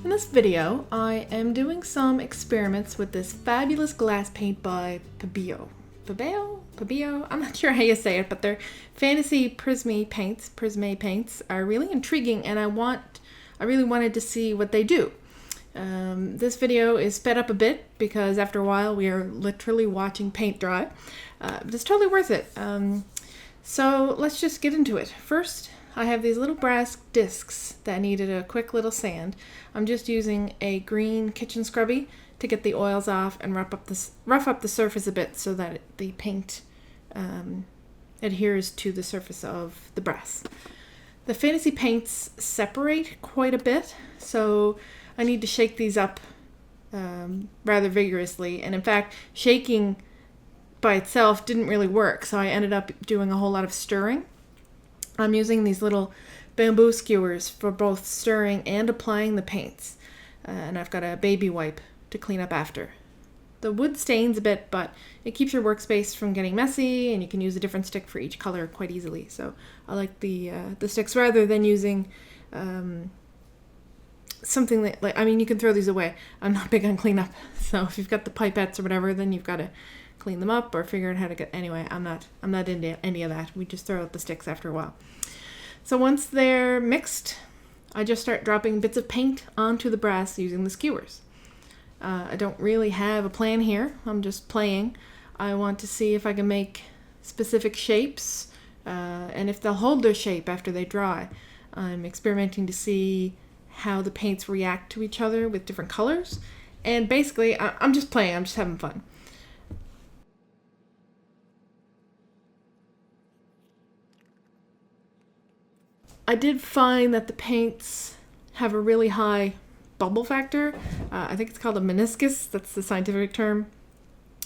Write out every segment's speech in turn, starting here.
In this video, I am doing some experiments with this fabulous glass paint by Pebeo. Pebeo? I'm not sure how you say it, but their fantasy prisme paints are really intriguing, and I really wanted to see what they do. This video is sped up a bit because after a while we are literally watching paint dry, but it's totally worth it. So let's just get into it. First, I have these little brass discs that needed a quick little sand. I'm just using a green kitchen scrubby to get the oils off and rough up the surface a bit so that the paint adheres to the surface of the brass. The fantasy paints separate quite a bit, so I need to shake these up rather vigorously. And in fact, shaking by itself didn't really work, so I ended up doing a whole lot of stirring. I'm using these little bamboo skewers for both stirring and applying the paints. And I've got a baby wipe to clean up after. The wood stains a bit, but it keeps your workspace from getting messy, and you can use a different stick for each color quite easily. So I like the sticks rather than using something that, you can throw these away. I'm not big on cleanup. So if you've got the pipettes or whatever, then you've got to clean them up or figure out how to get. Anyway, I'm not into any of that. We just throw out the sticks after a while. So once they're mixed, I just start dropping bits of paint onto the brass using the skewers. I don't really have a plan here. I'm just playing. I want to see if I can make specific shapes and if they'll hold their shape after they dry. I'm experimenting to see how the paints react to each other with different colors. And basically, I'm just playing. I'm just having fun. I did find that the paints have a really high bubble factor. I think it's called a meniscus. That's the scientific term.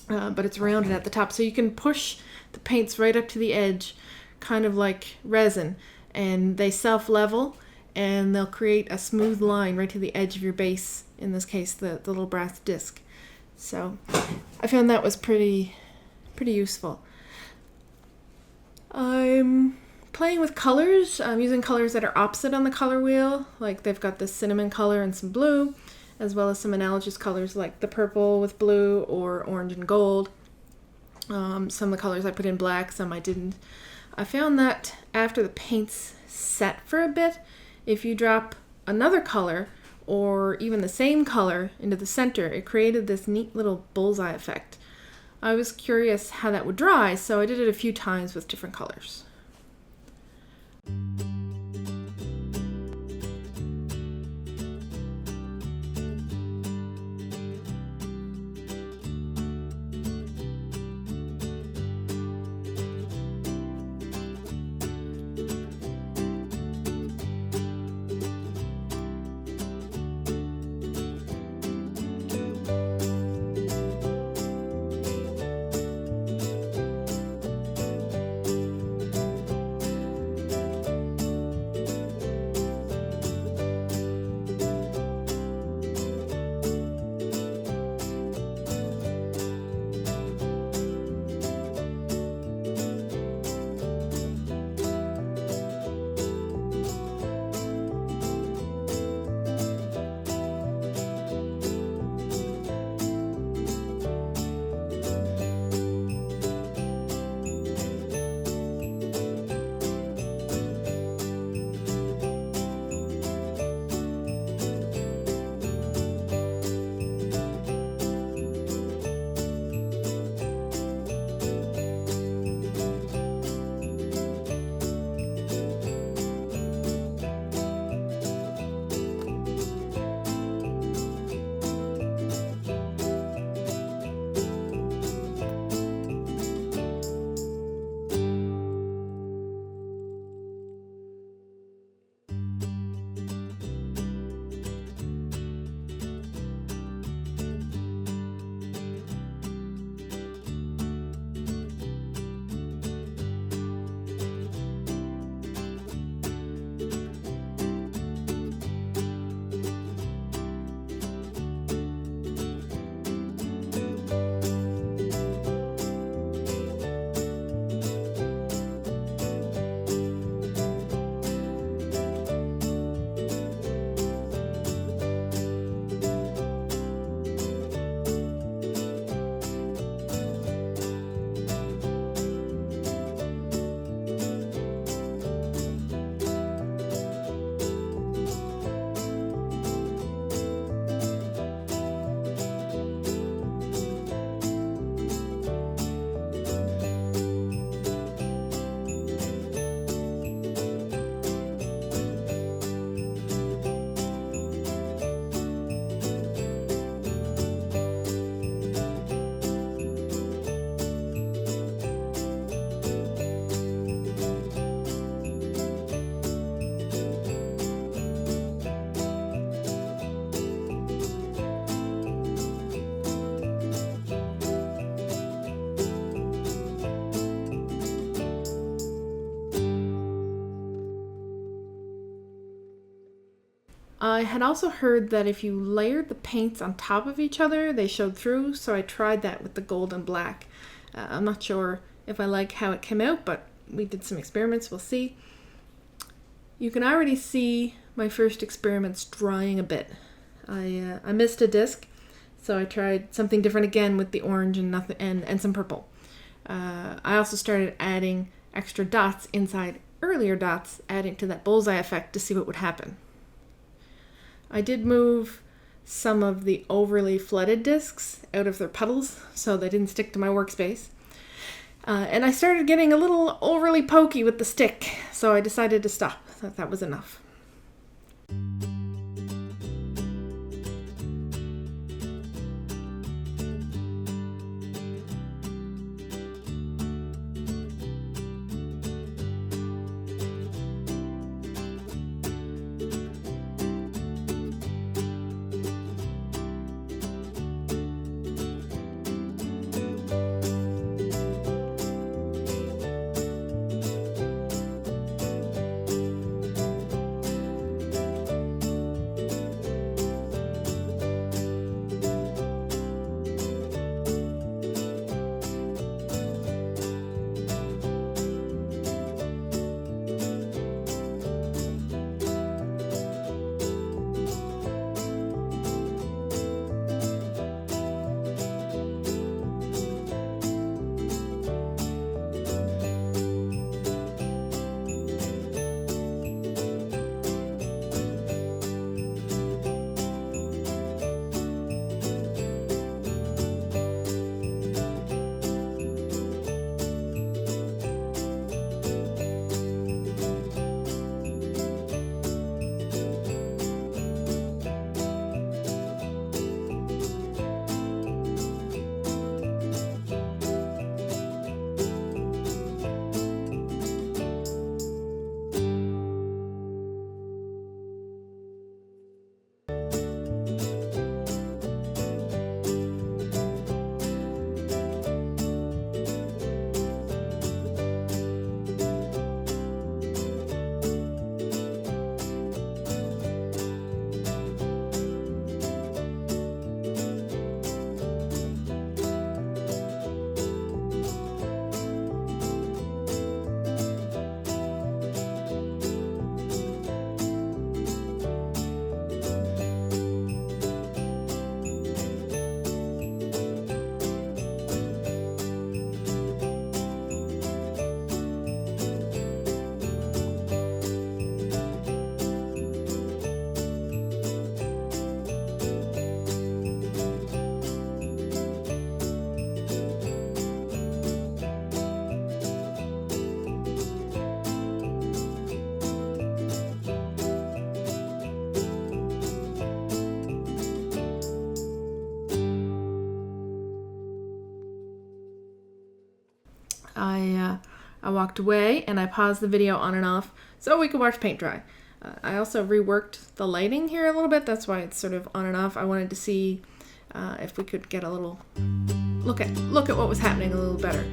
But it's rounded at the top. So you can push the paints right up to the edge, kind of like resin. And they self-level, and they'll create a smooth line right to the edge of your base, in this case, the little brass disc. So I found that was pretty useful. I'm playing with colors. I'm using colors that are opposite on the color wheel, like they've got this cinnamon color and some blue, as well as some analogous colors like the purple with blue or orange and gold. Some of the colors I put in black, some I didn't. I found that after the paint's set for a bit, if you drop another color or even the same color into the center, it created this neat little bullseye effect. I was curious how that would dry, so I did it a few times with different colors. I had also heard that if you layered the paints on top of each other, they showed through, so I tried that with the gold and black. I'm not sure if I like how it came out, but we did some experiments, we'll see. You can already see my first experiments drying a bit. I missed a disc, so I tried something different again with the orange and some purple. I also started adding extra dots inside earlier dots, adding to that bullseye effect to see what would happen. I did move some of the overly flooded discs out of their puddles so they didn't stick to my workspace. And I started getting a little overly pokey with the stick, so I decided to stop. I thought that was enough. I walked away and I paused the video on and off so we could watch paint dry. I also reworked the lighting here a little bit. That's why it's sort of on and off. I wanted to see if we could get a little look at what was happening a little better.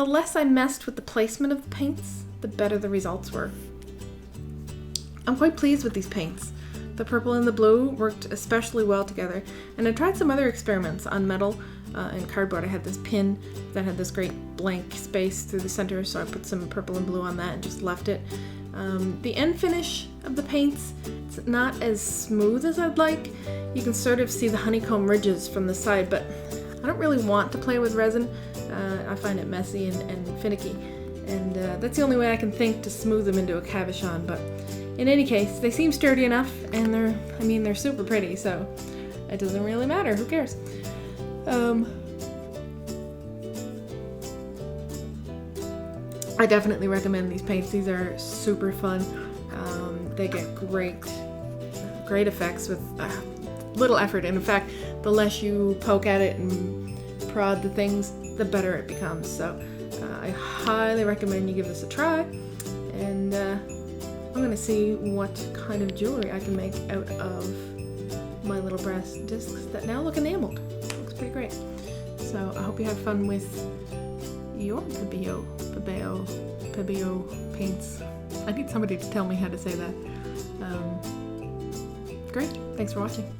the less I messed with the placement of the paints, the better the results were. I'm quite pleased with these paints. The purple and the blue worked especially well together, and I tried some other experiments on metal and cardboard. I had this pin that had this great blank space through the center, so I put some purple and blue on that and just left it. The end finish of the paints, it's not as smooth as I'd like. You can sort of see the honeycomb ridges from the side, but I don't really want to play with resin. I find it messy and finicky, and that's the only way I can think to smooth them into a cabochon. But in any case, they seem sturdy enough, and they're super pretty, so it doesn't really matter. Who cares? I definitely recommend these paints. These are super fun. They get great effects with little effort, and in fact, the less you poke at it and prod the things, the better it becomes. So I highly recommend you give this a try, and I'm gonna see what kind of jewelry I can make out of my little brass discs that now look enameled. Looks pretty great. So I hope you have fun with your Pebeo paints. I need somebody to tell me how to say that. Great, thanks for watching.